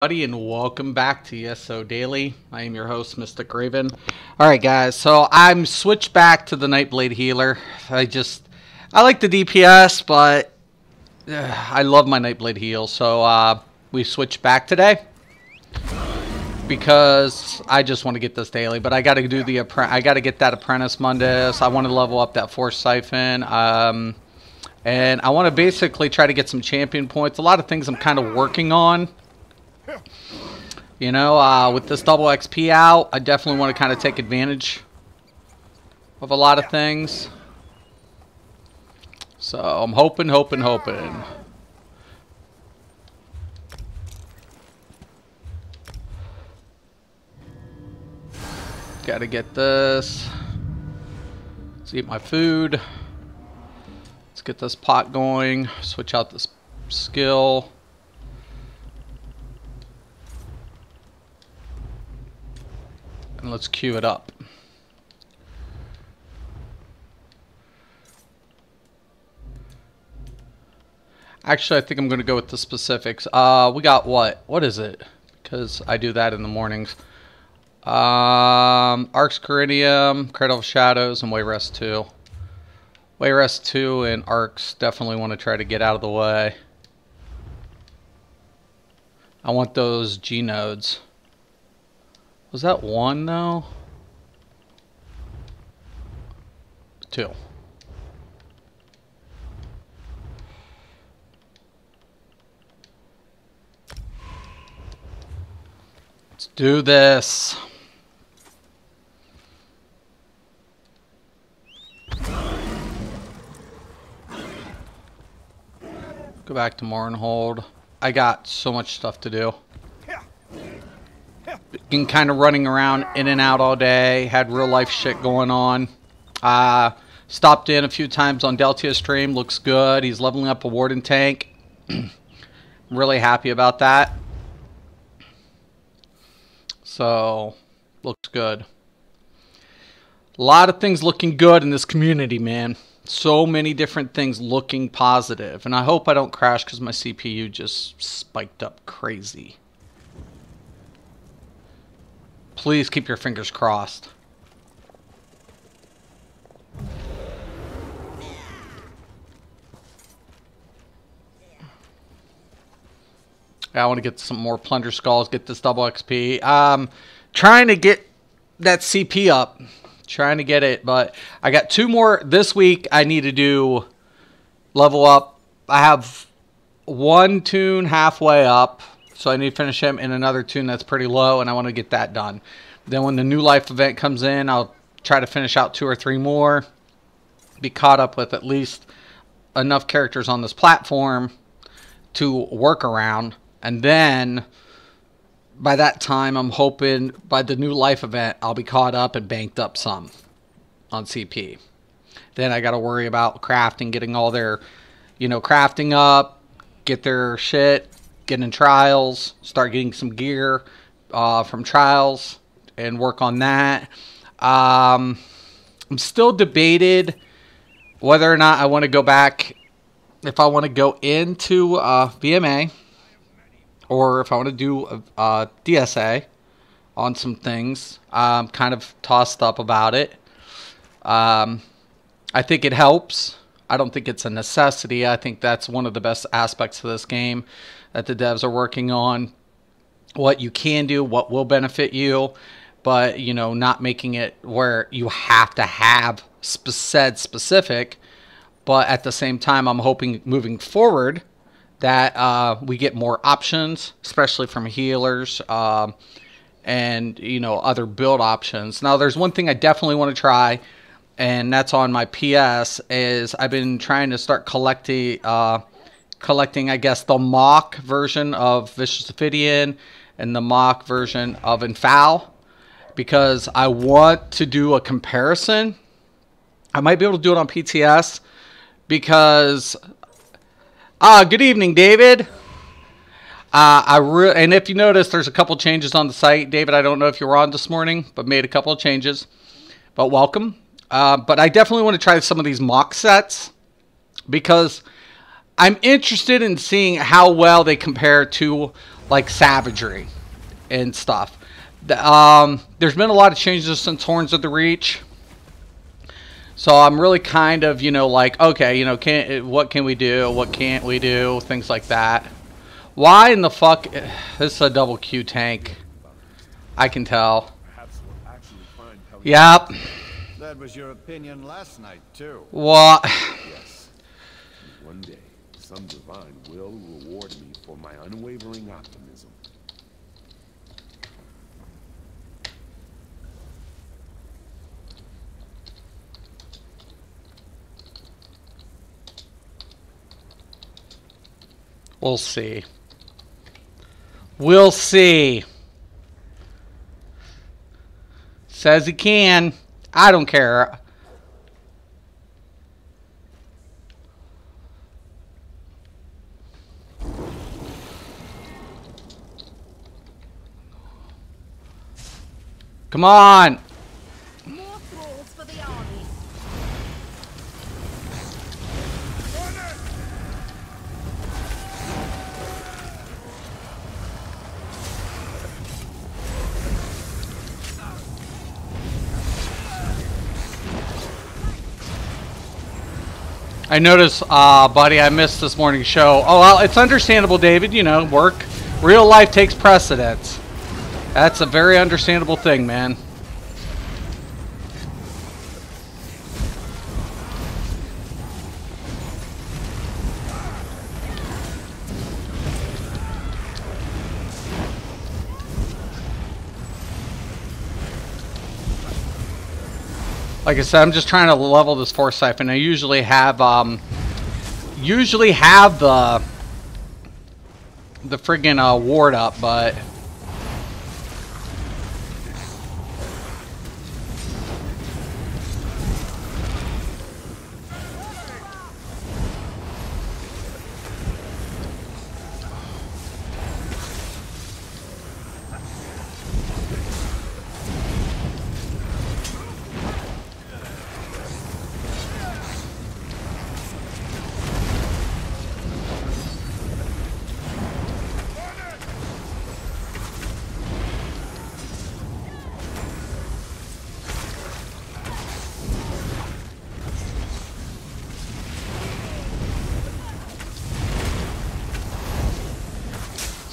Buddy, and welcome back to ESO Daily. I am your host, Mystic Raven. Alright guys, so I'm switched back to the Nightblade Healer. I like the DPS, but I love my Nightblade heal, so we switched back today because I just want to get this daily. But I got to do I got to get that Apprentice Mundus. I want to level up that Force Siphon, and I want to basically try to get some champion points. A lot of things I'm kind of working on. You know, with this double XP out, I definitely want to kind of take advantage of a lot of things. So I'm hoping. Gotta get this. Let's eat my food. Let's get this pot going. Switch out this skill. And let's queue it up. Actually, I think I'm going to go with the specifics. We got what? What is it? Because I do that in the mornings. Arc's Caridium, Cradle of Shadows, and Wayrest 2. Wayrest 2 and Arcs definitely want to try to get out of the way. I want those G nodes. Was that one though? Two. Let's do this. Go back to Mournhold. I got so much stuff to do. Been kind of running around in and out all day. Had real life shit going on. Stopped in a few times on Deltia's stream. Looks good. He's leveling up a Warden tank. I'm really happy about that. So, looks good. A lot of things looking good in this community, man. So many different things looking positive. And I hope I don't crash because my CPU just spiked up crazy. Please keep your fingers crossed. I want to get some more Plunder Skulls, get this double XP. Trying to get that CP up. Trying to get it, but I got 2 more this week. I need to do level up. I have 1 tune halfway up. So I need to finish him in another tune that's pretty low, and I want to get that done. Then when the new life event comes in, I'll try to finish out 2 or 3 more. Be caught up with at least enough characters on this platform to work around. And then by that time, I'm hoping by the new life event, I'll be caught up and banked up some on CP. Then I got to worry about crafting, getting all their, crafting up, get their shit. Get in trials, start getting some gear from trials, and work on that. I'm still debated whether or not I want to go back, if I want to go into VMA, or if I want to do DSA on some things. I'm kind of tossed up about it. I think it helps. I don't think it's a necessity. I think that's one of the best aspects of this game that the devs are working on. What you can do, what will benefit you, but, not making it where you have to have said specific. But at the same time, I'm hoping moving forward that we get more options, especially from healers and, other build options. Now, there's one thing I definitely want to try, and that's on my PS, is I've been trying to start collecting, I guess, the mock version of Vicious Ophidian and the mock version of Infal, because I want to do a comparison. I might be able to do it on PTS because... good evening, David. And if you notice, there's a couple changes on the site. David, I don't know if you were on this morning, but made a couple of changes. But welcome. But I definitely want to try some of these mock sets because I'm interested in seeing how well they compare to like savagery and stuff. There's been a lot of changes since Horns of the Reach. So I'm really kind of, you know, like, okay, you know, what can we do? What can't we do? Things like that. Why in the fuck? This is a double Q tank. I can tell. Yep. That was your opinion last night, too. What? Yes. One day, some divine will reward me for my unwavering optimism. We'll see. We'll see. Says he can. I don't care. Come on. More thralls for the army. I noticed, buddy, I missed this morning's show. Oh, well, it's understandable, David. You know, work. Real life takes precedence. That's a very understandable thing, man. Like I said, I'm just trying to level this force siphon. I usually have the friggin' ward up, but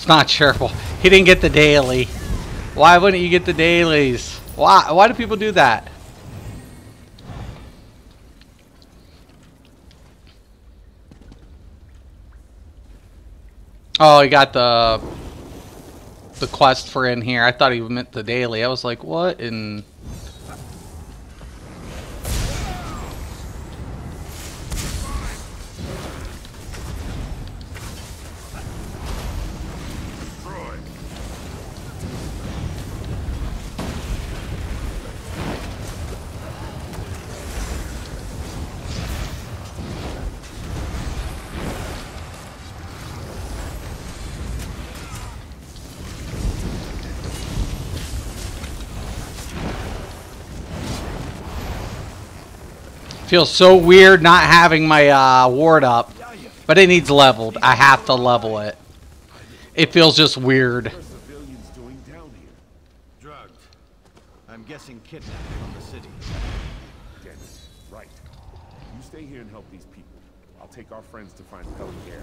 not shareable. He didn't get the daily. Why wouldn't you get the dailies? Why do people do that? Oh, he got the quest for in here. I thought he meant the daily. I was like, what in... Feels so weird not having my ward up, but it needs leveled. I have to level it. It feels just weird. What are civilians doing down here? Drugged. I'm guessing kidnapped from the city. Damn it. Right. You stay here and help these people. I'll take our friends to find Pellier.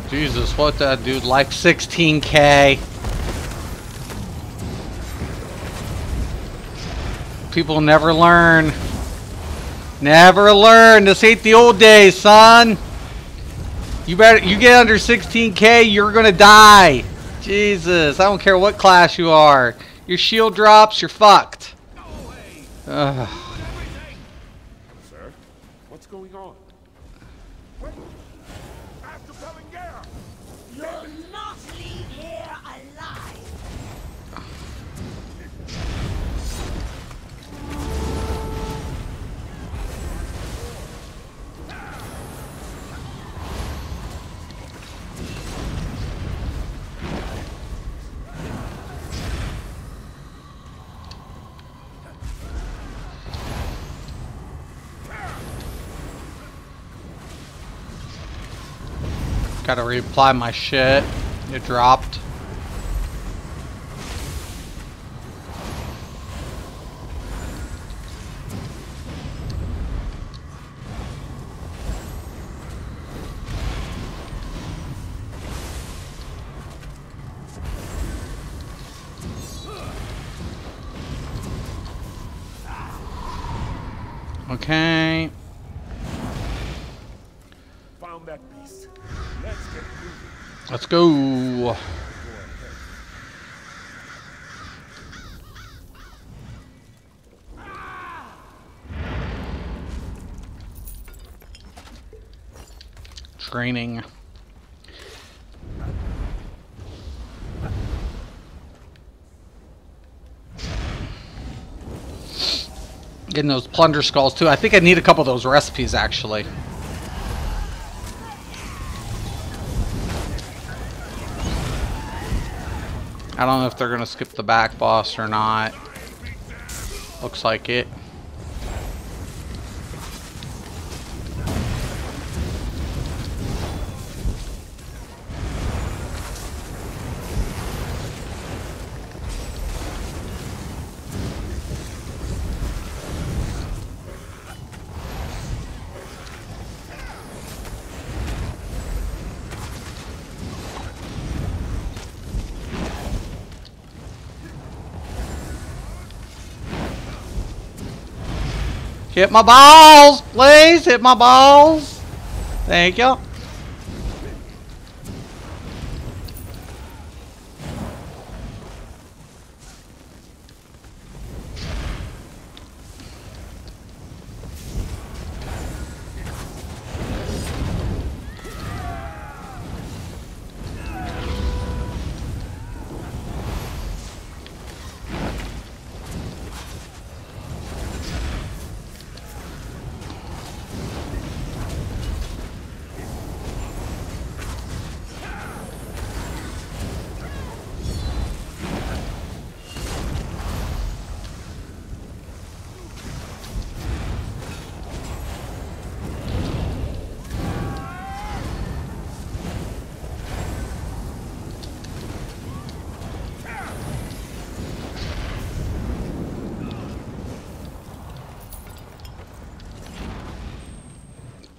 Jesus, what that dude like 16K. People never learn. Never learn. This ain't the old days, son. You get under 16K, you're gonna die. Jesus, I don't care what class you are. Your shield drops, you're fucked. Ugh. Sir, what's going on? You'll not leave here alive. Gotta reapply my shit. It dropped. Okay. Found that beast. Let's get moving. Let's go. Training. Getting those plunder skulls too. I think I need a couple of those recipes actually. I don't know if they're gonna skip the back boss or not. Looks like it. Hit my balls, please. Hit my balls. Thank you.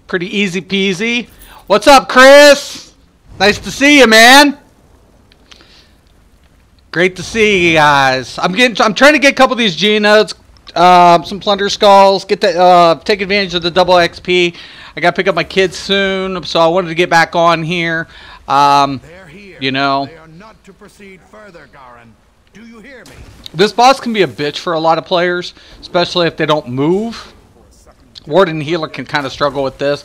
Pretty easy peasy. What's up, Chris? Nice to see you, man. Great to see you guys. I'm trying to get a couple of these G-notes, some plunder skulls, get the take advantage of the double XP. I got to pick up my kids soon, so I wanted to get back on here. They're here. You know, They are not to proceed further, Garin. Do you hear me? this boss can be a bitch for a lot of players, especially if they don't move. Ward and Healer can kind of struggle with this,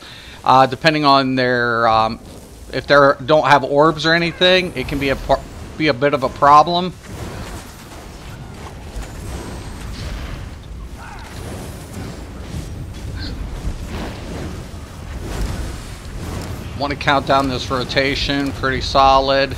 depending on their if they don't have orbs or anything. It can be a bit of a problem. Want to count down this rotation, pretty solid.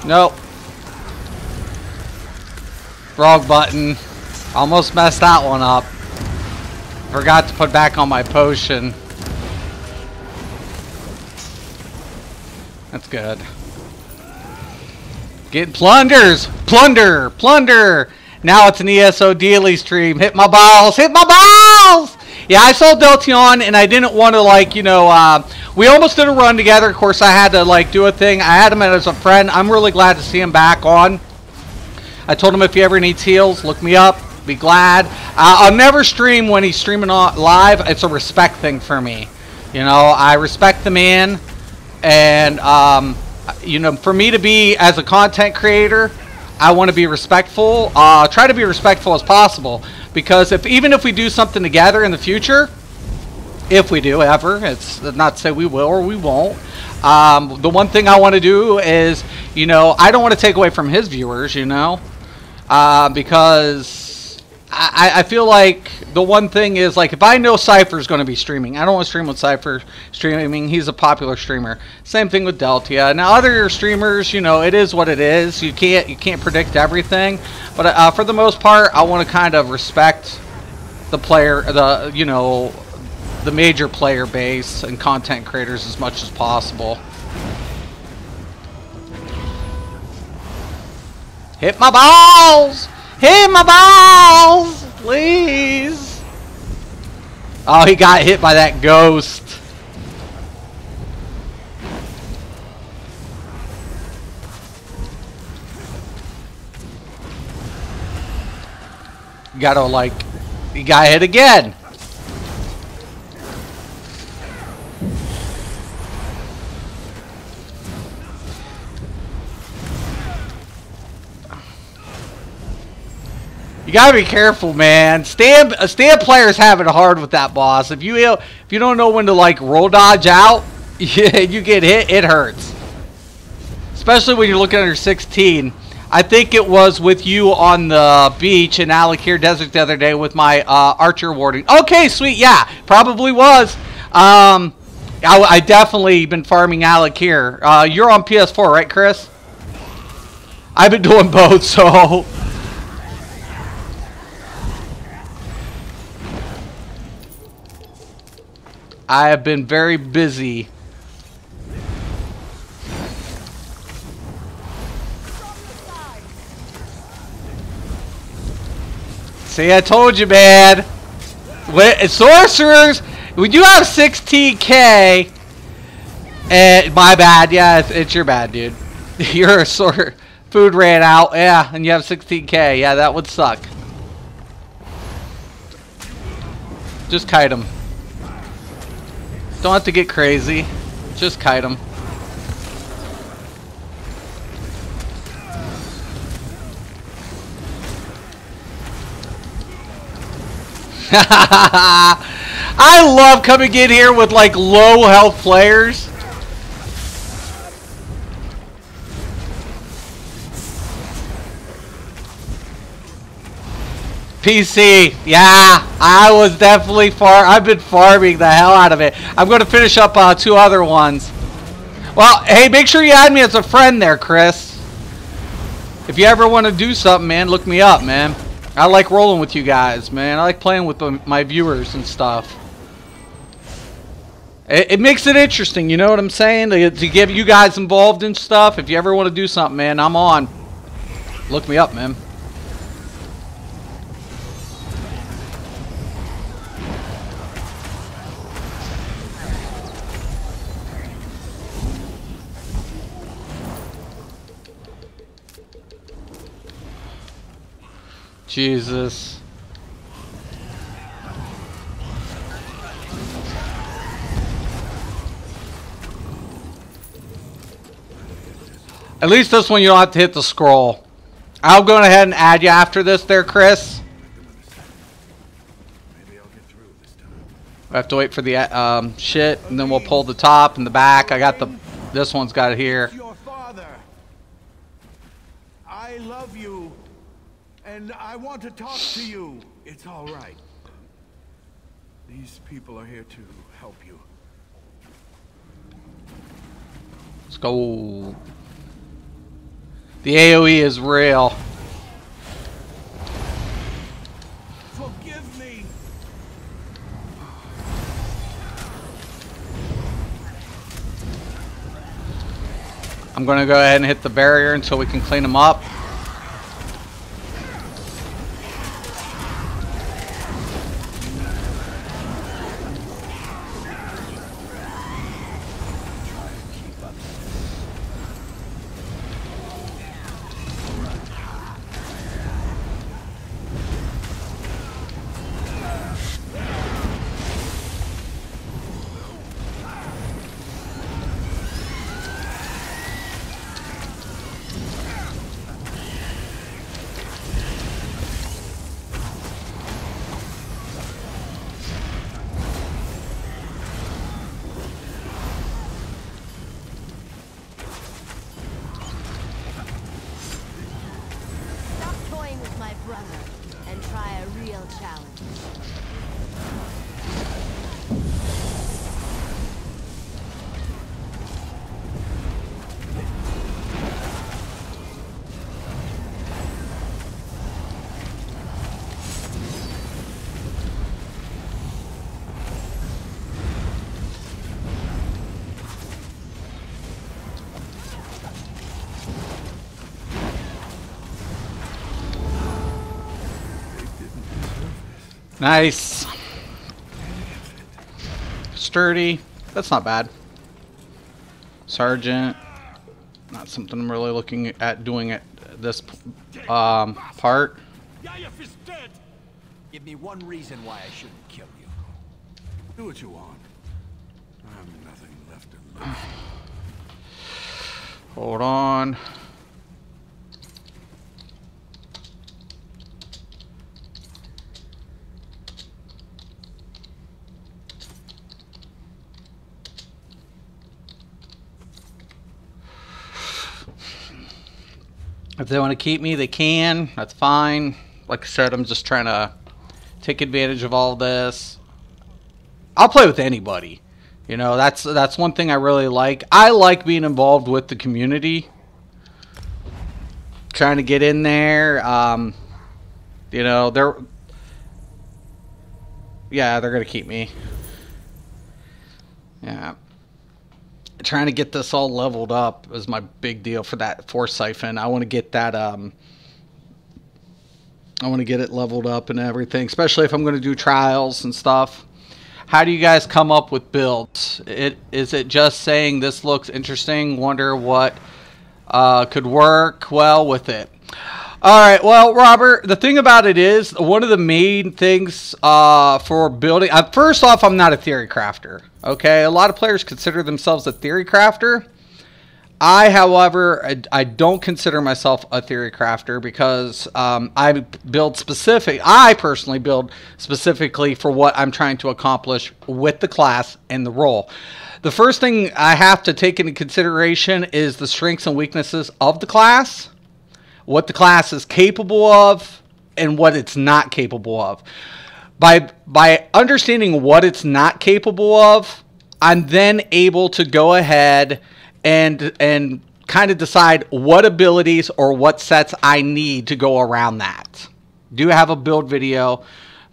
Nope. Wrong button. Almost messed that one up. Forgot to put back on my potion. That's good. Getting plunders! Plunder! Plunder! Now it's an ESO daily stream. Hit my balls! Hit my balls! Yeah, I saw Deltion and I didn't want to, like, you know, we almost did a run together. Of course, I had to, like, do a thing. I had him as a friend. I'm really glad to see him back on. I told him if he ever needs heals, look me up. Be glad. I'll never stream when he's streaming live. It's a respect thing for me. You know, I respect the man. And, you know, for me to be, as a content creator, I want to be respectful. Try to be respectful as possible. Because even if we do something together in the future, if we do ever, it's not to say we will or we won't, The one thing I want to do is, you know, I don't want to take away from his viewers, you know, because I feel like the one thing is, like, if I know Cypher's going to be streaming, I don't want to stream with Cypher streaming. He's a popular streamer. Same thing with Deltia. Now, other streamers, you know, it is what it is. You can't predict everything, but for the most part, I want to kind of respect the player, you know, the major player base and content creators as much as possible. Hit my balls! Hit my balls! Please! Oh, he got hit by that ghost. You gotta, like, he got hit again. You gotta be careful, man. Stand players having it hard with that boss. If you don't know when to, like, roll dodge out, you get hit. It hurts, especially when you're looking under 16. I think it was with you on the beach in Alakir Desert the other day with my archer warding. Okay, sweet. Yeah, probably was. I definitely been farming Alakir. You're on PS4, right, Chris? I've been doing both, so. I have been very busy. See, I told you, man. Sorcerers, we do have 16K. And my bad. Yeah, it's your bad, dude. You're a sorcerer. Food ran out. Yeah, and you have 16K. Yeah, that would suck. Just kite him. Don't have to get crazy. Just kite him. I love coming in here with, like, low health players. PC, yeah, I was definitely I've been farming the hell out of it. I'm going to finish up 2 other ones. Well, hey, make sure you add me as a friend there, Chris. If you ever want to do something, man, look me up, man. I like rolling with you guys, man. I like playing with my viewers and stuff. It makes it interesting, you know what I'm saying? To get you guys involved in stuff. If you ever want to do something, man, I'm on. Look me up, man. Jesus. At least this one you don't have to hit the scroll. I'll go ahead and add you after this there, Chris. Maybe I'll get through this time. I have to wait for the shit, and then we'll pull the top and the back. I got this one's got it here. Your father. I love you. And I want to talk to you. It's all right. These people are here to help you. Let's go. The AoE is real. Forgive me. I'm going to go ahead and hit the barrier until we can clean them up. Nice. Sturdy. That's not bad. Sergeant. Not something I'm really looking at doing at this part. Yayev is dead. Give me one reason why I shouldn't kill you. Do what you want. I have nothing left to lose. Hold on. If they want to keep me, they can. That's fine. Like I said, I'm just trying to take advantage of all this. I'll play with anybody. You know, that's one thing I really like. I like being involved with the community. Trying to get in there. You know, they're going to keep me. Yeah. Trying to get this all leveled up is my big deal for that force siphon. I want to get that I want to get it leveled up and everything, especially if I'm going to do trials and stuff. How do you guys come up with builds? Is it just saying this looks interesting, wonder what could work well with it? All right, well, Robert, the thing about it is, one of the main things for building... first off, I'm not a theory crafter, okay? A lot of players consider themselves a theory crafter. I, however, I don't consider myself a theory crafter because I personally build specifically for what I'm trying to accomplish with the class and the role. The first thing I have to take into consideration is the strengths and weaknesses of the class, what the class is capable of, and what it's not capable of. By understanding what it's not capable of, I'm then able to go ahead and kind of decide what abilities or what sets I need to go around that. Do have a build video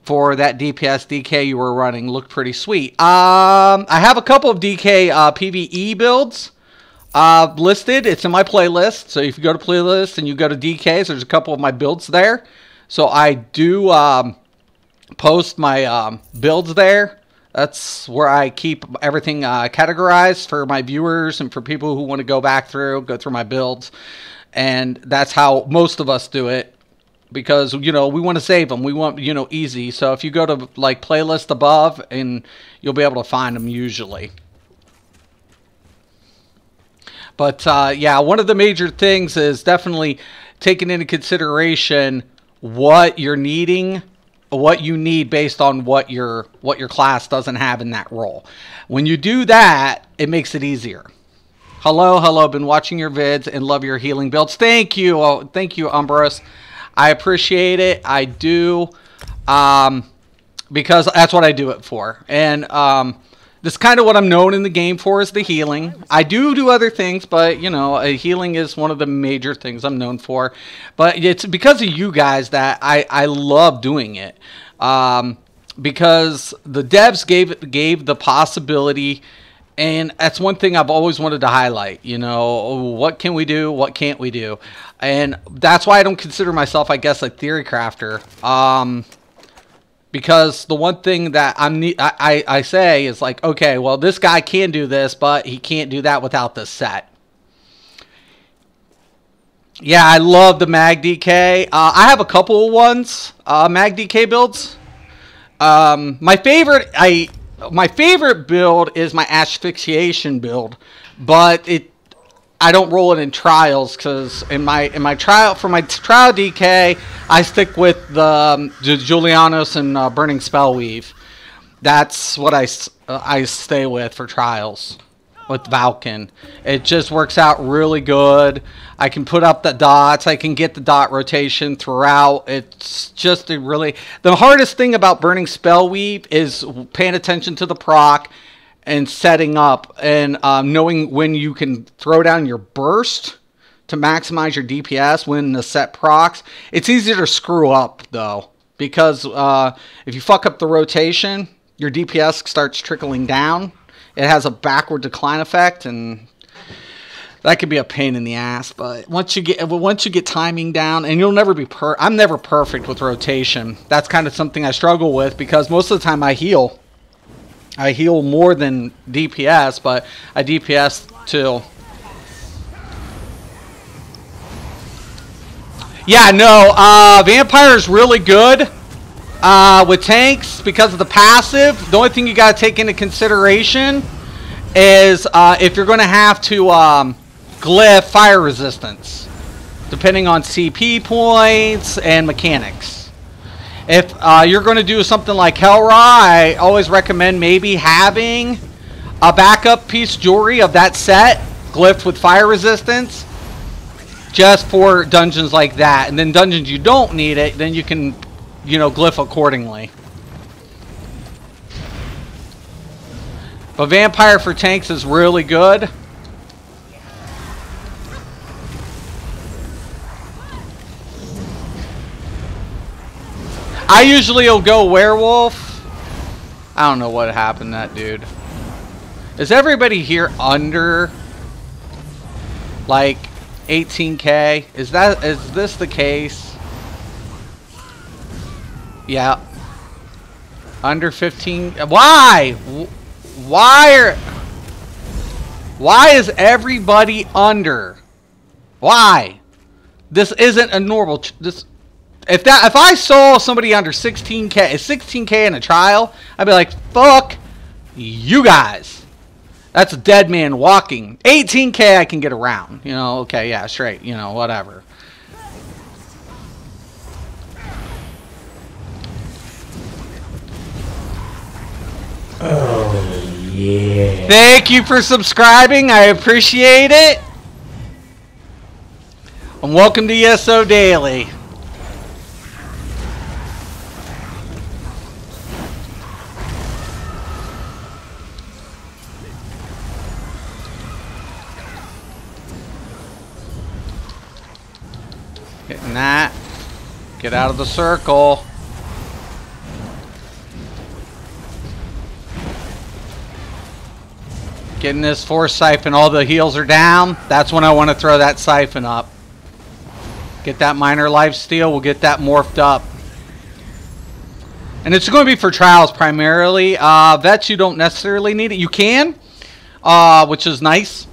for that DPS DK you were running. Looked pretty sweet. I have a couple of DK PvE builds listed. It's in my playlist. So if you go to playlist and you go to DKs, there's a couple of my builds there. So I do post my builds there. That's where I keep everything categorized for my viewers and for people who want to go through my builds. And that's how most of us do it because, you know, we want to save them. We want, you know, easy. So if you go to, like, playlist above, and you'll be able to find them usually. But, yeah, one of the major things is definitely taking into consideration what you're needing, what you need based on what your class doesn't have in that role. When you do that, it makes it easier. Hello, been watching your vids and love your healing builds. Thank you, Umbros. I appreciate it. I do, because that's what I do it for. And this is kind of what I'm known in the game for, is the healing. I do other things, but, you know, healing is one of the major things I'm known for. But it's because of you guys that I love doing it. Because the devs gave the possibility, and that's one thing I've always wanted to highlight. You know, what can we do? What can't we do? And that's why I don't consider myself, I guess, a theory crafter. Because the one thing that I say is like, okay, well, this guy can do this, but he can't do that without this set. Yeah, I love the Mag DK. I have a couple of ones, Mag DK builds. My favorite build is my asphyxiation build, but I don't roll it in trials because in my trial DK I stick with the Julianos and Burning Spellweave. That's what I stay with for trials with Valken. It just works out really good. I can put up the dots. I can get the dot rotation throughout. It's just the hardest thing about Burning Spellweave is paying attention to the proc and setting up and knowing when you can throw down your burst to maximize your DPS when the set procs. It's easier to screw up, though, because if you fuck up the rotation, your DPS starts trickling down. It has a backward decline effect, and That could be a pain in the ass, but once you get timing down, and you'll never be I'm never perfect with rotation. That's kind of something I struggle with because most of the time I heal. I heal more than DPS, but I DPS too. Yeah, no, Vampire is really good with tanks because of the passive. The only thing you got to take into consideration is if you're going to have to glyph fire resistance, depending on CP points and mechanics. If you're going to do something like Hellra, I always recommend maybe having a backup piece of jewelry of that set, glyphed with fire resistance, just for dungeons like that. And then dungeons you don't need it, then you can, you know, glyph accordingly. But Vampire for tanks is really good. I usually will go Werewolf. I don't know what happened to that dude. Is everybody here under like 18k? Is this the case? Yeah. Under 15. Why? Why is everybody under? Why? This isn't a normal. If I saw somebody under 16k in a trial, I'd be like, fuck you guys. That's a dead man walking. 18k I can get around. You know, okay, yeah, straight. You know, whatever. Oh, yeah. Thank you for subscribing. I appreciate it. And welcome to ESO Daily. Getting that. Get out of the circle. Getting this force siphon. All the heals are down. That's when I want to throw that siphon up. Get that minor lifesteal. We'll get that morphed up. And it's going to be for trials primarily. Vets, you don't necessarily need it. You can, which is nice.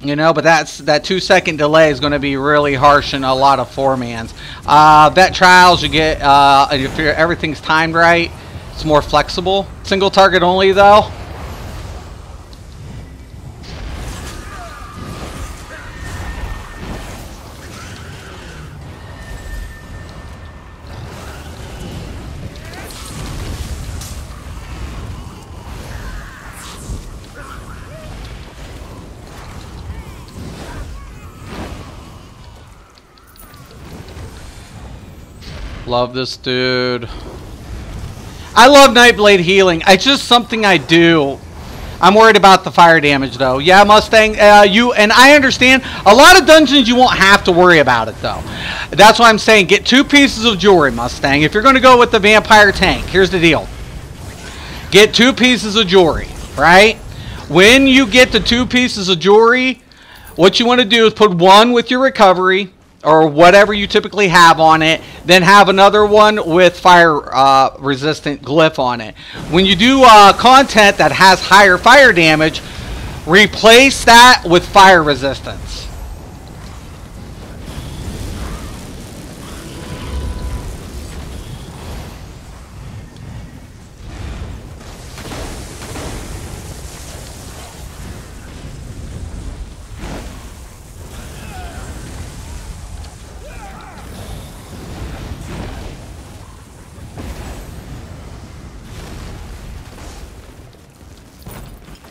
You know, but that 2-second delay is going to be really harsh in a lot of 4-mans. Vet trials, you get, if everything's timed right, it's more flexible. Single target only, though. Love this dude. I love Nightblade healing. It's just something I do. I'm worried about the fire damage, though. Yeah, Mustang, and I understand. A lot of dungeons you won't have to worry about it, though. That's why I'm saying get 2 pieces of jewelry, Mustang. If you're going to go with the vampire tank, here's the deal. Get 2 pieces of jewelry, right? When you get the 2 pieces of jewelry, what you want to do is put one with your recovery, or whatever you typically have on it, then have another one with fire resistant glyph on it. When you do content that has higher fire damage, replace that with fire resistance.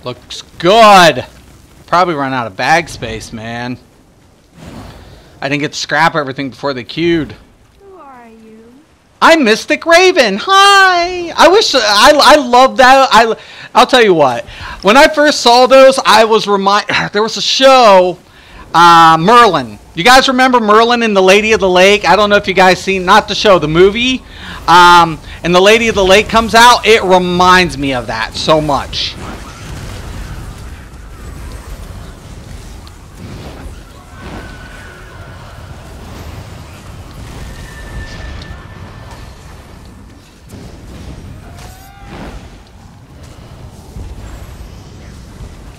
Looks good. Probably run out of bag space, man. I didn't get to scrap everything before they queued. Who are you? I'm Mystic Raven. Hi. I wish I love that. I'll tell you what. When I first saw those, I was there was a show, Merlin. You guys remember Merlin and the Lady of the Lake? I don't know if you guys seen, not the show, the movie. And the Lady of the Lake comes out. It reminds me of that so much.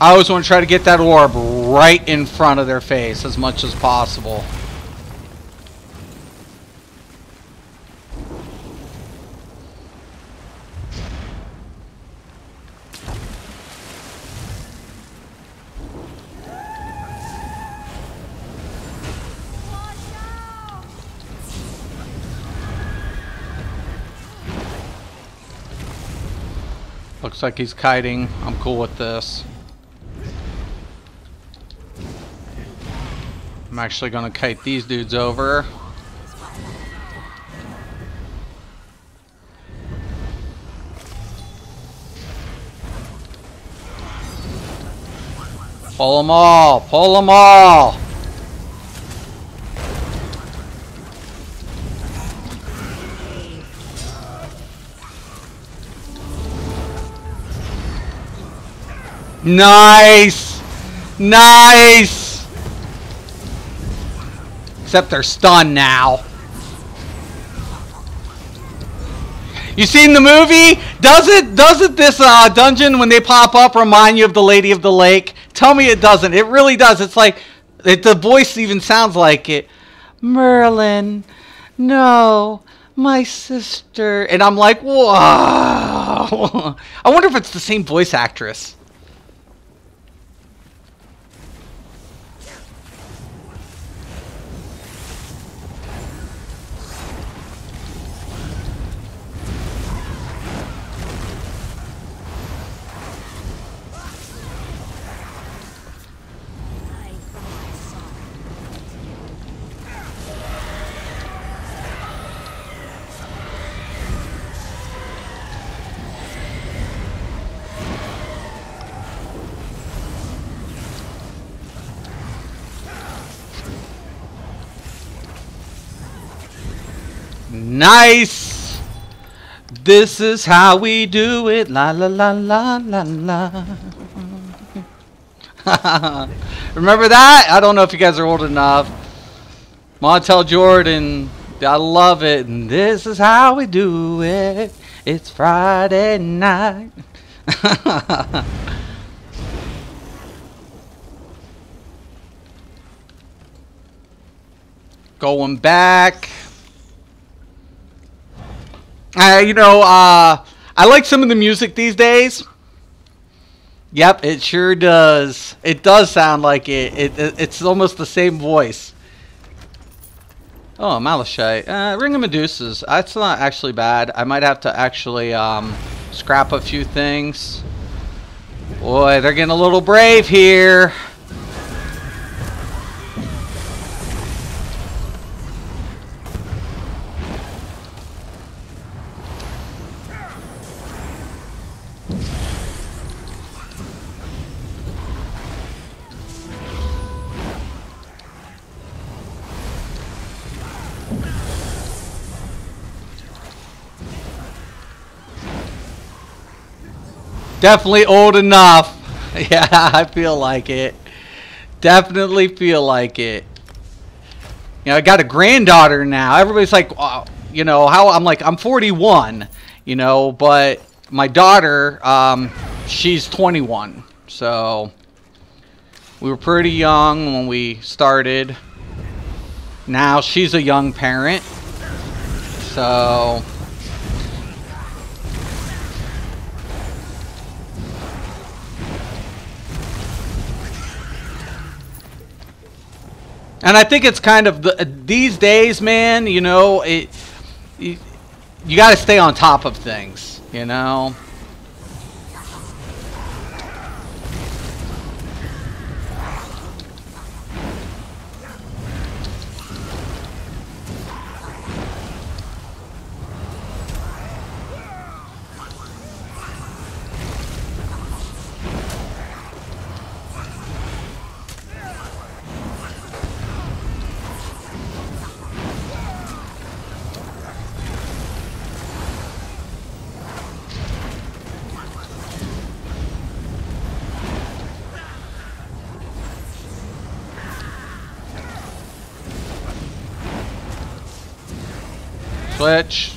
I always want to try to get that orb right in front of their face as much as possible. Looks like he's kiting. I'm cool with this. I'm actually going to kite these dudes over. Pull them all! Pull them all! Nice! Nice! Except they're stunned now. You seen the movie? Doesn't this dungeon, when they pop up, remind you of the Lady of the Lake? Tell me it doesn't. It really does. It's like, the voice even sounds like it. Merlin, no, my sister. And I'm like, whoa. I wonder if it's the same voice actress. Nice! This is how we do it. La la la la la la. Remember that? I don't know if you guys are old enough. Montel Jordan. I love it. And this is how we do it. It's Friday night. Going back. I like some of the music these days. Yep, it sure does. It does sound like it. It's almost the same voice. Oh, Malachite. Ring of Medusas. That's not actually bad. I might have to actually scrap a few things. Boy, they're getting a little brave here. Definitely old enough. Yeah, I feel like it. Definitely feel like it. I got a granddaughter now. Everybody's like, how I'm like, I'm 41, but my daughter, she's 21. So we were pretty young when we started. Now she's a young parent. So and I think it's kind of these days, man, you got to stay on top of things, Switch.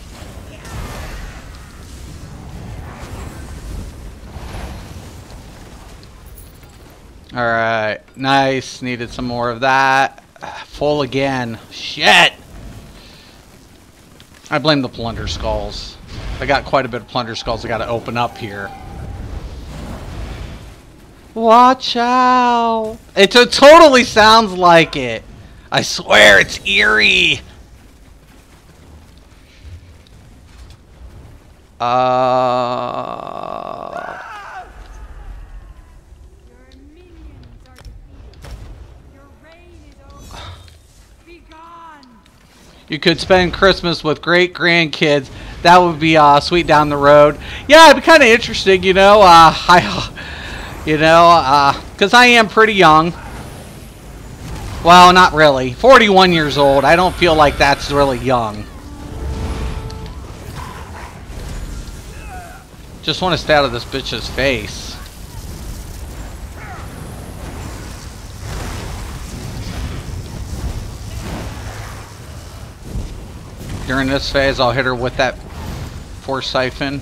Alright, nice. Needed some more of that. Full again. Shit! I blame the plunder skulls. I got quite a bit of plunder skulls I gotta open up here. Watch out! It totally sounds like it. I swear, it's eerie. Your minions are defeated. Your reign is over. Be gone. You could spend Christmas with great grandkids. That would be sweet down the road. Yeah, it'd be kind of interesting, you know. Because I am pretty young. Well, not really. 41 years old. I don't feel like that's really young. Just want to stay out of this bitch's face. During this phase, I'll hit her with that force siphon.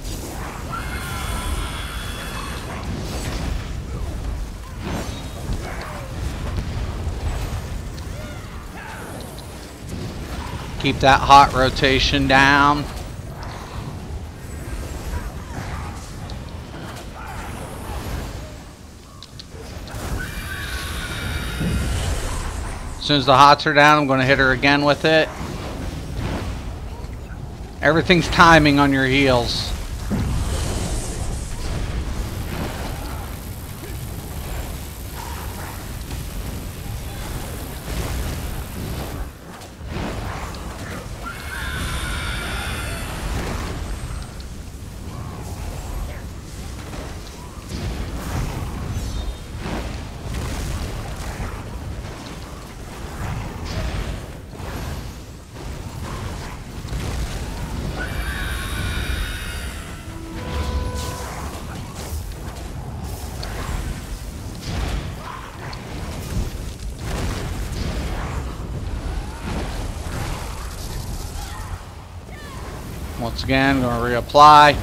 Keep that hot rotation down. As soon as the hots are down, I'm going to hit her again with it. Everything's timing on your heels. Once again, going to reapply.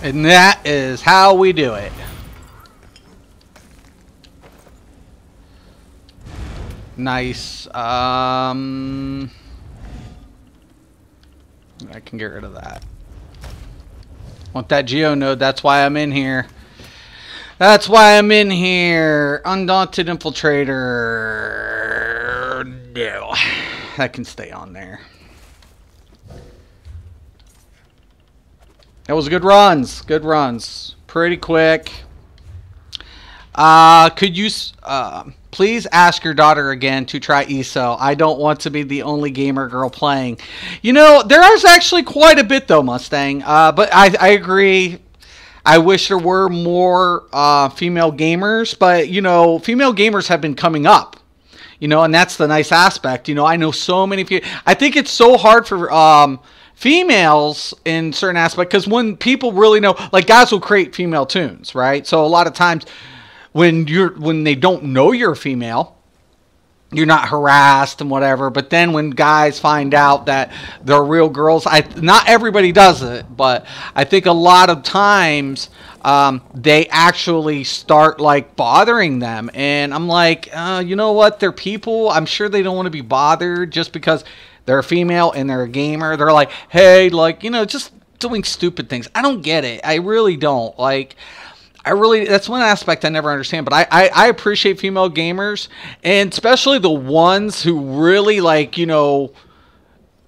And that is how we do it. Nice. I can get rid of that. Want that Geonode, that's why I'm in here. That's why I'm in here. Undaunted Infiltrator. No. That can stay on there. That was good runs. Good runs. Pretty quick. Could you please ask your daughter again to try ESO? I don't want to be the only gamer girl playing. You know, there is actually quite a bit though, Mustang. But I agree. I wish there were more female gamers. But, you know, female gamers have been coming up. You know, and that's the nice aspect. You know, I know so many people. I think it's so hard for females in certain aspects, because when people really know, like guys will create female tunes, right? So a lot of times when they don't know you're a female, you're not harassed and whatever. But then when guys find out that they're real girls, not everybody does it, but I think a lot of times they actually start like bothering them. And I'm like, you know what? They're people. I'm sure they don't want to be bothered just because they're a female and they're a gamer. They're like, hey, like, you know, just doing stupid things. I don't get it. I really don't. Like, that's one aspect I never understand. But I appreciate female gamers, and especially the ones who really, like, you know,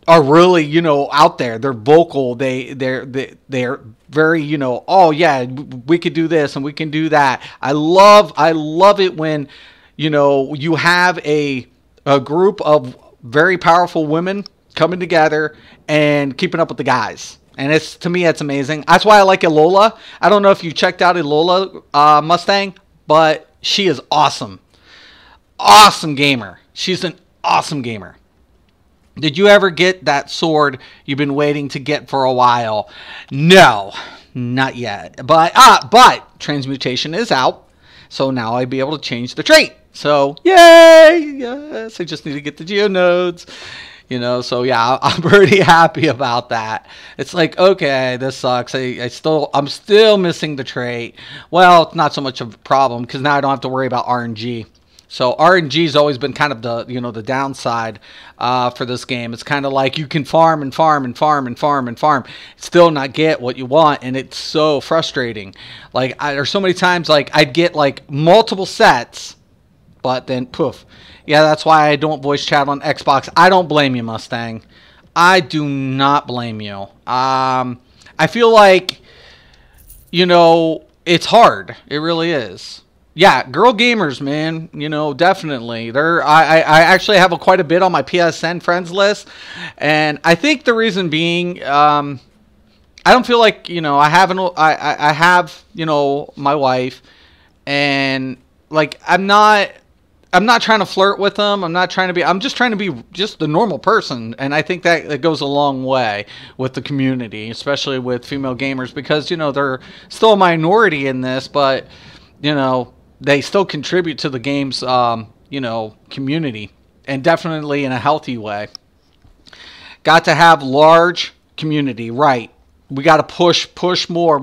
are really, you know, out there. They're vocal. They're very, you know, oh yeah, we could do this and we can do that. I love it when, you know, you have a group of very powerful women coming together and keeping up with the guys. And it's, to me, it's amazing. That's why I like Alola. I don't know if you checked out Alola Mustang, but she is awesome. Awesome gamer. She's an awesome gamer. Did you ever get that sword you've been waiting to get for a while? No, not yet. But transmutation is out, so now I'd be able to change the trait. So yay! Yes, I just need to get the Geonodes. You know, so yeah, I'm pretty happy about that. It's like, okay, this sucks. I'm still missing the trait. Well, it's not so much of a problem because now I don't have to worry about RNG. So RNG's always been kind of the, you know, the downside for this game. It's kind of like you can farm and farm and farm and farm and farm, still not get what you want, and it's so frustrating. Like there's so many times like I'd get like multiple sets, but then poof. Yeah, that's why I don't voice chat on Xbox. I don't blame you, Mustang. I do not blame you. I feel like, you know, it's hard. It really is. Yeah, girl gamers, man. You know, definitely. I actually have quite a bit on my PSN friends list, and I think the reason being, I don't feel like, you know, I have, you know, my wife, and like I'm not trying to flirt with them. I'm just trying to be just the normal person. And I think that goes a long way with the community, especially with female gamers, because, you know, they're still a minority in this, but, you know, they still contribute to the game's, you know, community, and definitely in a healthy way. Got to have large community, right? We got to push more.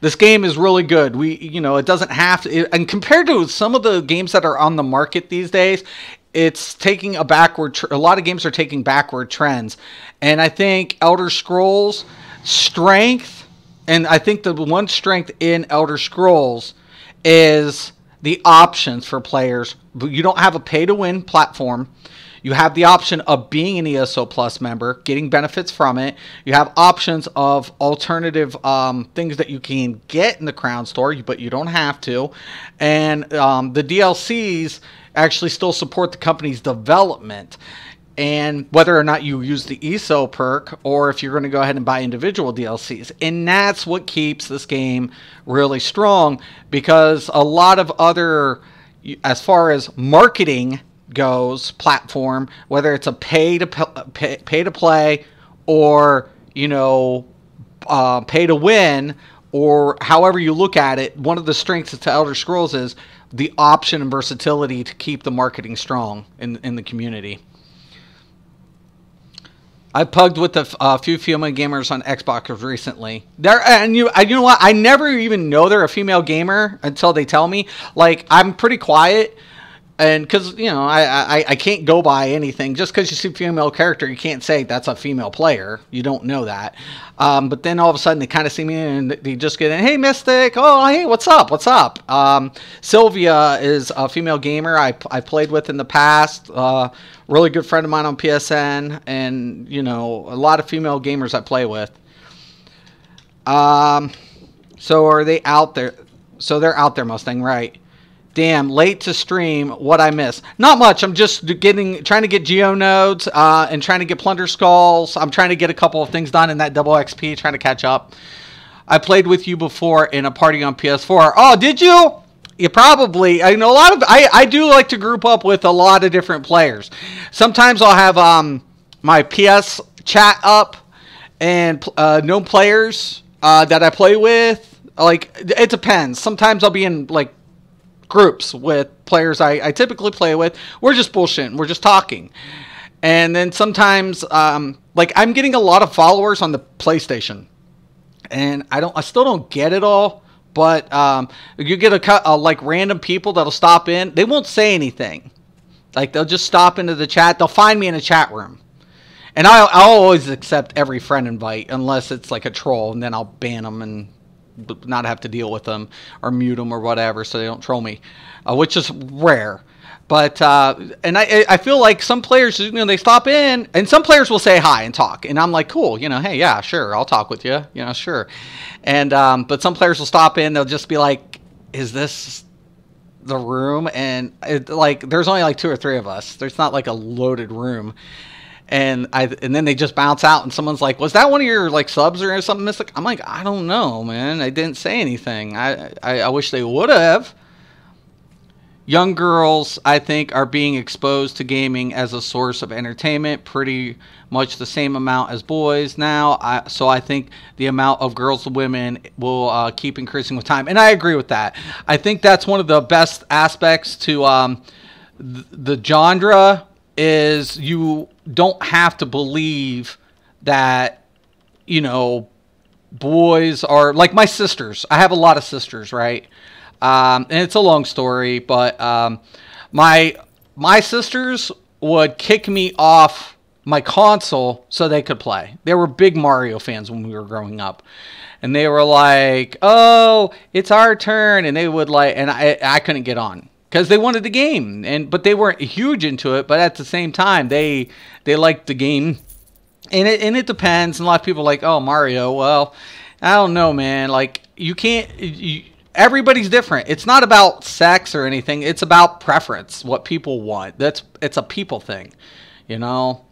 This game is really good. You know, it doesn't have to, and compared to some of the games that are on the market these days, it's taking a lot of games are taking backward trends. And I think Elder Scrolls strength, and I think the one strength in Elder Scrolls is the options for players. You don't have a pay-to-win platform. You have the option of being an ESO Plus member, getting benefits from it. You have options of alternative things that you can get in the Crown Store, but you don't have to. And the DLCs actually still support the company's development. And whether or not you use the ESO perk, or if you're going to go ahead and buy individual DLCs. And that's what keeps this game really strong, because a lot of other, as far as marketing goes, platform, whether it's a pay to play, or, you know, pay to win, or however you look at it, one of the strengths to Elder Scrolls is the option and versatility to keep the marketing strong in the community. I pugged with a few female gamers on Xbox recently. You know what? I never even know they're a female gamer until they tell me. Like, I'm pretty quiet, and because, you know, I can't go by anything. Just because you see a female character, you can't say that's a female player. You don't know that. But then all of a sudden they kind of see me and they just get in, hey, Mystic, oh, hey, what's up? What's up? Sylvia is a female gamer I've played with in the past. Really good friend of mine on PSN, and, you know, a lot of female gamers I play with. So are they out there? So they're out there, Mustang, right? Damn, late to stream. What I miss? Not much. I'm just trying to get Geonodes and trying to get Plunder Skulls. I'm trying to get a couple of things done in that double XP, trying to catch up. I played with you before in a party on PS4. Oh, did you? You probably. I know I do like to group up with a lot of different players. Sometimes I'll have my PS chat up and known players that I play with. Like, it depends. Sometimes I'll be in like groups with players I typically play with. We're just bullshitting. We're just talking. And then sometimes, like, I'm getting a lot of followers on the PlayStation, and I still don't get it all. But you get like random people that'll stop in. They won't say anything. Like, they'll just stop into the chat. They'll find me in a chat room, and I'll always accept every friend invite unless it's like a troll, and then I'll ban them and not have to deal with them or mute them or whatever, so they don't troll me, which is rare. But and I feel like some players, you know, they stop in, and some players will say hi and talk, and I'm like, cool, you know, hey, yeah, sure, I'll talk with you, you know, sure. And but some players will stop in, they'll just be like, is this the room? And like, there's only like 2 or 3 of us. There's not like a loaded room. And then they just bounce out, and someone's like, was that one of your like subs or something, Mystic? I'm like, I don't know, man. I didn't say anything. I wish they would have. Young girls, I think, are being exposed to gaming as a source of entertainment pretty much the same amount as boys now. So I think the amount of girls to women will keep increasing with time. And I agree with that. I think that's one of the best aspects to the genre is you don't have to believe that, you know, boys are like my sisters. I have a lot of sisters, right? And it's a long story, but my sisters would kick me off my console so they could play. They were big Mario fans when we were growing up, and they were like, "Oh, it's our turn," and they would like, and I couldn't get on because they wanted the game, but they weren't huge into it. But at the same time, they liked the game, and it depends. And a lot of people are like, "Oh, Mario." Well, I don't know, man. Like you can't. Everybody's different. It's not about sex or anything. It's about preference, what people want. It's a people thing, you know.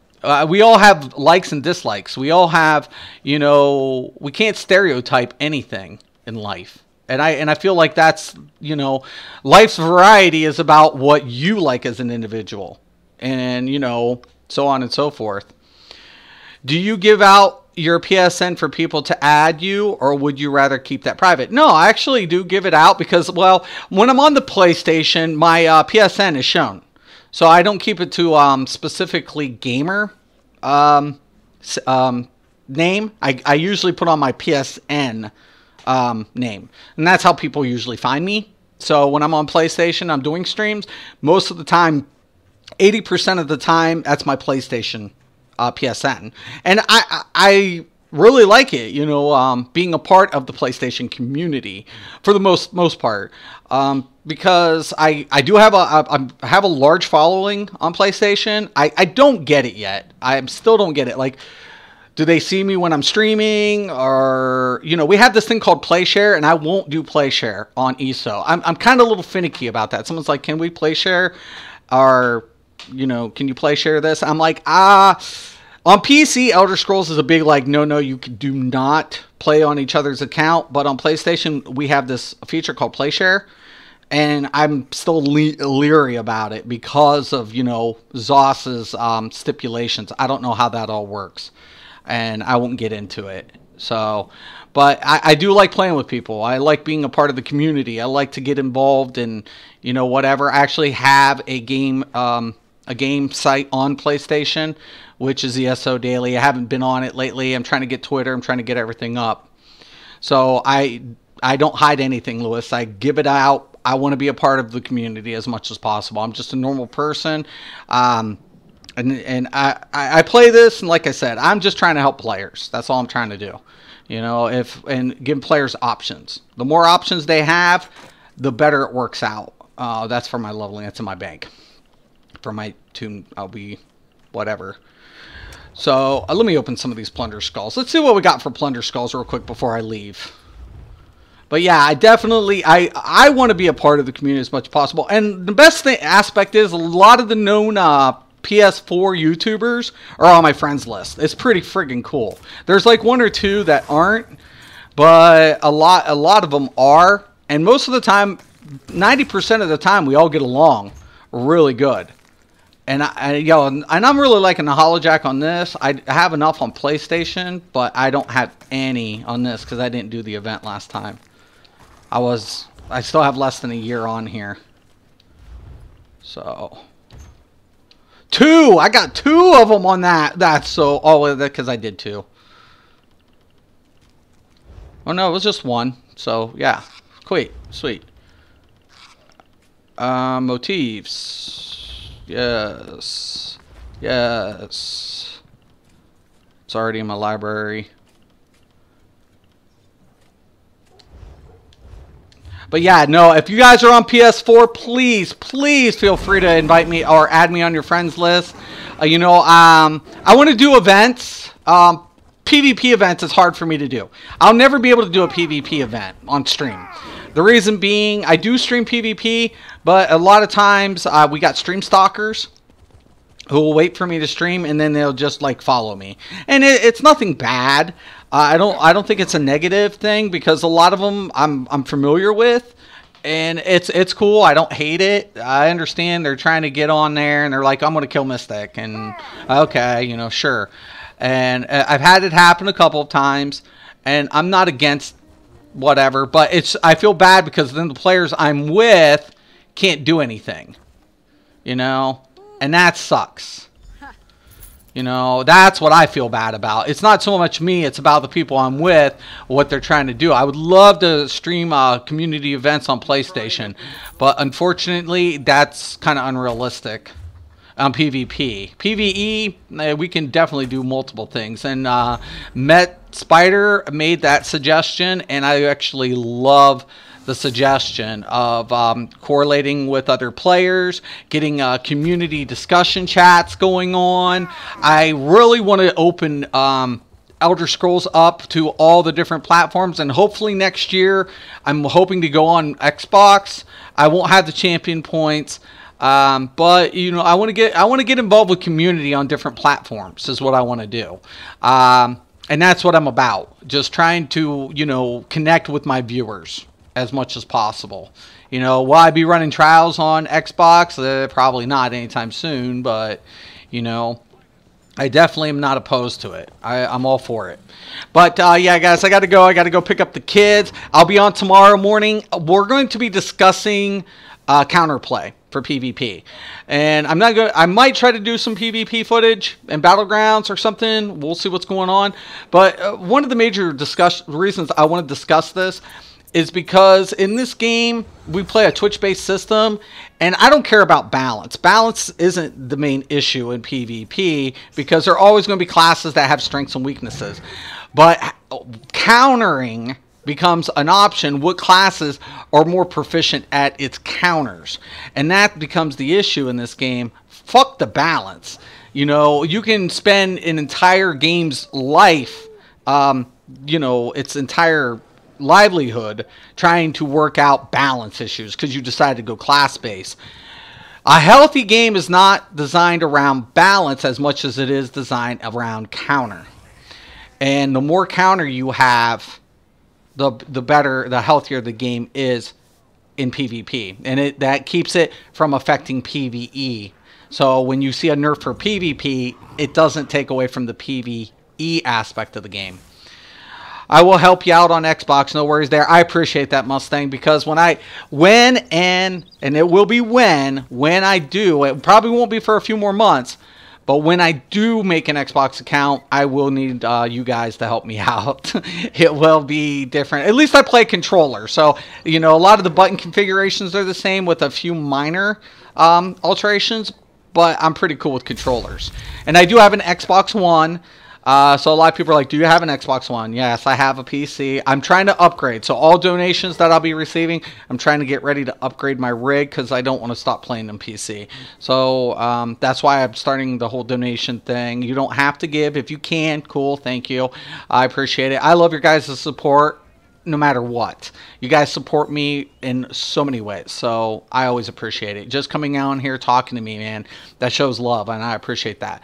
We all have likes and dislikes. We all have, you know, we can't stereotype anything in life. And I feel like that's, you know, life's variety is about what you like as an individual, and you know, so on and so forth. Do you give out your PSN for people to add you, or would you rather keep that private? No, I actually do give it out because, well, when I'm on the PlayStation, my PSN is shown. So I don't keep it to specifically gamer name. I usually put on my PSN name. And that's how people usually find me. So when I'm on PlayStation, I'm doing streams. Most of the time, 80% of the time, that's my PlayStation PSN, and I really like it, you know, being a part of the PlayStation community for the most part, because I do have a large following on PlayStation. I don't get it yet. I still don't get it. Like, do they see me when I'm streaming, or you know, we have this thing called play share, and I won't do play share on ESO. I'm kind of a little finicky about that. Someone's like, can we play share, or you know, can you play share this? I'm like, on PC, Elder Scrolls is a big like, no, you do not play on each other's account. But on PlayStation, we have this feature called play share, and I'm still leery about it because of, you know, Zos's stipulations. I don't know how that all works, and I won't get into it. So, but I do like playing with people. I like being a part of the community. I like to get involved in, you know, whatever. I actually have a game site on PlayStation, which is the SO Daily. I haven't been on it lately. I'm trying to get Twitter. I'm trying to get everything up. So I don't hide anything, Lewis. I give it out. I want to be a part of the community as much as possible. I'm just a normal person. And I play this, and like I said, I'm just trying to help players. That's all I'm trying to do. You know, and give players options. The more options they have, the better it works out. That's for my leveling. That's in my bank. For my tune, I'll be whatever. So let me open some of these plunder skulls. Let's see what we got for plunder skulls real quick before I leave. But yeah, I definitely I want to be a part of the community as much as possible. And the best aspect is a lot of the known PS4 YouTubers are on my friends list. It's pretty friggin' cool. There's like 1 or 2 that aren't, but a lot of them are. And most of the time, 90% of the time, we all get along really good. And I'm really liking the Holojack on this. I have enough on PlayStation, but I don't have any on this because I didn't do the event last time. I still have less than a year on here. So 2, I got 2 of them on that. That's so because I did 2. Oh no, it was just 1. So yeah, sweet. Motifs. Yes. It's already in my library. But yeah, no, if you guys are on PS4, please, please feel free to invite me or add me on your friends list. I want to do events. PvP events is hard for me to do. I'll never be able to do a PvP event on stream. The reason being, I do stream PvP, but a lot of times we got stream stalkers who will wait for me to stream, and then they'll just like follow me. And it's nothing bad. I don't think it's a negative thing, because a lot of them I'm familiar with, and it's cool. I don't hate it. I understand they're trying to get on there, and they're like, I'm gonna kill Mystic, and okay, sure. And I've had it happen a couple of times, and I'm not against whatever, but I feel bad because then the players I'm with can't do anything, and that sucks. That's what I feel bad about. It's not so much me, it's about the people I'm with, what they're trying to do. I would love to stream community events on PlayStation, but unfortunately, that's kind of unrealistic on PvP. PvE, we can definitely do multiple things. And Met Spider made that suggestion, and I actually love the suggestion of correlating with other players, getting community discussion chats going on. I really want to open Elder Scrolls up to all the different platforms, and hopefully next year I'm hoping to go on Xbox. I won't have the champion points, but I want to get involved with community on different platforms is what I want to do. And that's what I'm about, just trying to connect with my viewers as much as possible. Will I be running trials on Xbox? Probably not anytime soon, but I definitely am not opposed to it. I'm all for it. But yeah, guys, I gotta go pick up the kids. I'll be on tomorrow morning. We're going to be discussing counterplay for PvP, and I might try to do some PvP footage and battlegrounds or something. We'll see what's going on. But one of the major reasons I want to discuss this is because in this game, we play a Twitch-based system, and I don't care about balance. Balance isn't the main issue in PvP, because there are always going to be classes that have strengths and weaknesses. But countering becomes an option. What classes are more proficient at its counters? And that becomes the issue in this game. Fuck the balance. You can spend an entire game's life, its entire livelihood trying to work out balance issues because you decide to go class based. A healthy game is not designed around balance as much as it is designed around counter. And the more counter you have, the better, the healthier the game is in PvP. And that keeps it from affecting PvE. So when you see a nerf for PvP, it doesn't take away from the PvE aspect of the game. I will help you out on Xbox, no worries there. I appreciate that, Mustang, because when it will be when I do, it probably won't be for a few more months, but when I do make an Xbox account, I will need you guys to help me out. It will be different. At least I play controller, so a lot of the button configurations are the same with a few minor alterations, but I'm pretty cool with controllers. And I do have an Xbox One. So a lot of people are like, do you have an Xbox One? Yes, I have a PC. I'm trying to upgrade. So all donations that I'll be receiving, I'm trying to get ready to upgrade my rig because I don't want to stop playing on PC. So that's why I'm starting the whole donation thing. You don't have to give. If you can, cool, thank you. I appreciate it. I love your guys' support no matter what. You guys support me in so many ways, so I always appreciate it. Just coming out here talking to me, man, that shows love, and I appreciate that.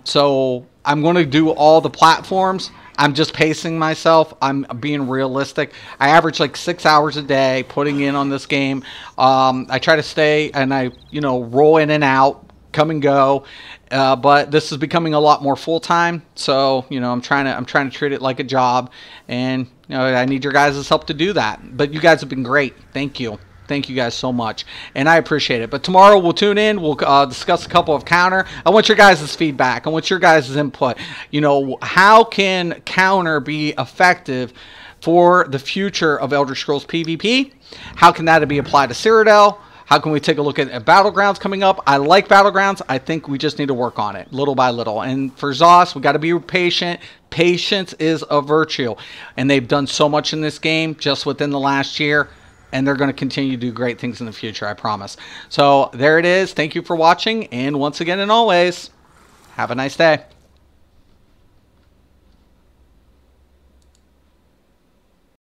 So I'm going to do all the platforms. I'm just pacing myself. I'm being realistic. I average like 6 hours a day putting in on this game. I try to stay, and I roll in and out, come and go. But this is becoming a lot more full-time, so I'm trying to treat it like a job, and I need your guys' help to do that. But you guys have been great. Thank you guys so much, and I appreciate it. But tomorrow we'll tune in, we'll discuss a couple of counter. I want your guys' feedback, I want your guys' input. How can counter be effective for the future of Elder Scrolls PvP? How can that be applied to Cyrodiil? How can we take a look at Battlegrounds coming up? I like Battlegrounds. I think we just need to work on it little by little. And for ZOS, we got to be patient. Patience is a virtue. And they've done so much in this game just within the last year. and they're going to continue to do great things in the future, I promise. So there it is. Thank you for watching, and once again and always, have a nice day.